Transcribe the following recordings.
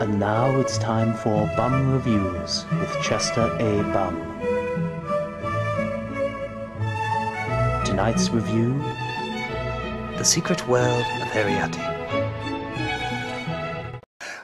And now it's time for Bum Reviews with Chester A. Bum. Tonight's review: The Secret World of Arrietty.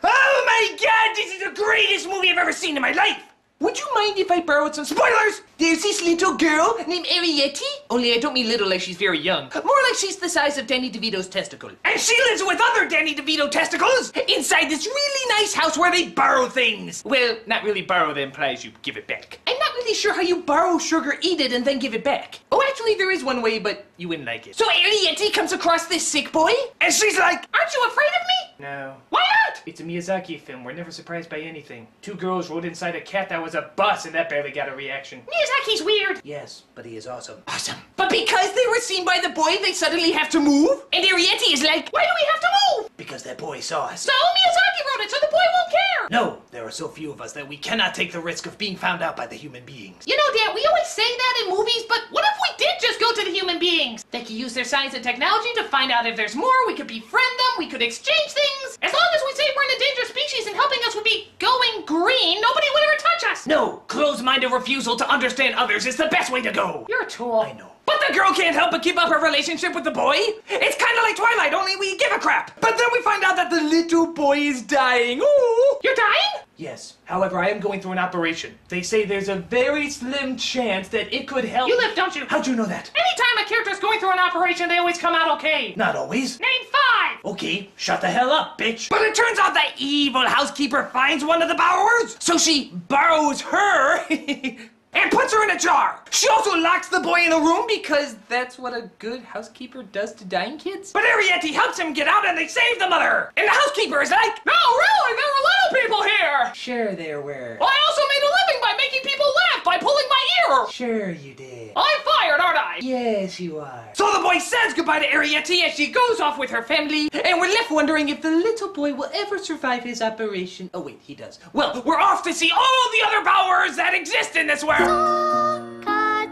Oh my god, this is the greatest movie I've ever seen in my life! Would you mind if I borrowed some spoilers? There's this little girl named Arrietty. Only I don't mean little like she's very young. More like she's the size of Danny DeVito's testicle. And she lives with other Danny DeVito testicles inside this really nice house where they borrow things. Well, not really borrow, that implies you give it back. I'm not really sure how you borrow sugar, eat it, and then give it back. Oh, actually, there is one way, but you wouldn't like it. So Arrietty comes across this sick boy, and she's like, "Aren't you afraid of me?" No. Why not? It's a Miyazaki film. We're never surprised by anything. Two girls rode inside a cat that was a bus, and that barely got a reaction. Miyazaki's weird. Yes, but he is awesome. Awesome. But because they were seen by the boy, they suddenly have to move? And Arrietty is like, "Why do we have to move?" Because that boy saw us. So Miyazaki wrote it, so the boy won't care. No, there are so few of us that we cannot take the risk of being found out by the human beings. You know, Dad, we always say that in movies, but what if we did just go to the human beings? They could use their science and technology to find out if there's more, we could befriend them, we could exchange things. As long as we say we're an endangered species and helping us would be going green, nobody would ever touch us. No, closed-minded refusal to understand others is the best way to go. You're a tool. I know. But the girl can't help but keep up her relationship with the boy. It's kind of like Twilight, only we give a crap. But then we find out that the little boy is dying. Ooh. You're dying? Yes. However, I am going through an operation. They say there's a very slim chance that it could help. You live, don't you? How'd you know that? Anytime a character's going through an operation, they always come out okay. Not always. Name 5! Okay, shut the hell up, bitch. But it turns out that evil housekeeper finds one of the borrowers, so she borrows her and puts her in a jar. She also locks the boy in a room because that's what a good housekeeper does to dying kids. But Arrietty helps him get out and they save the mother. And the housekeeper is like, "No, really, there were little people here." Sure there were. Well, I also made a living by making people laugh by pulling my ear. Sure you did. I'm fired, aren't I? Yes, you are. So the boy says goodbye to Arrietty as she goes off with her family, and we're left wondering if the little boy will ever survive his operation. Oh wait, he does. Well, we're off to see all the other powers that exist in this world. Oh, I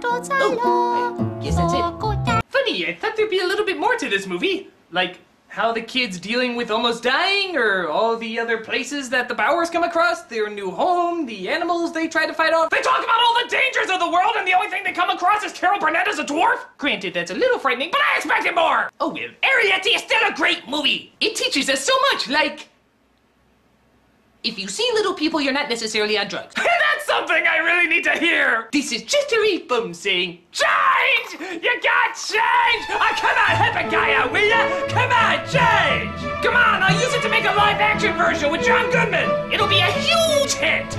guess that's it. Funny, I thought there'd be a little bit more to this movie. Like, how the kid's dealing with almost dying, or all the other places that the Bowers come across, their new home, the animals they try to fight off. They talk about all the dangers of the world, and the only thing they come across is Carol Burnett as a dwarf? Granted, that's a little frightening, but I expected more! Oh well, Arrietty is still a great movie! It teaches us so much, like, if you see little people, you're not necessarily on drugs. That's something I really need to hear! This is Chester A. Bum saying, change! You got change! Oh, come on, help a guy out, will ya? Come on, change! Come on, I'll use it to make a live-action version with John Goodman! It'll be a huge hit!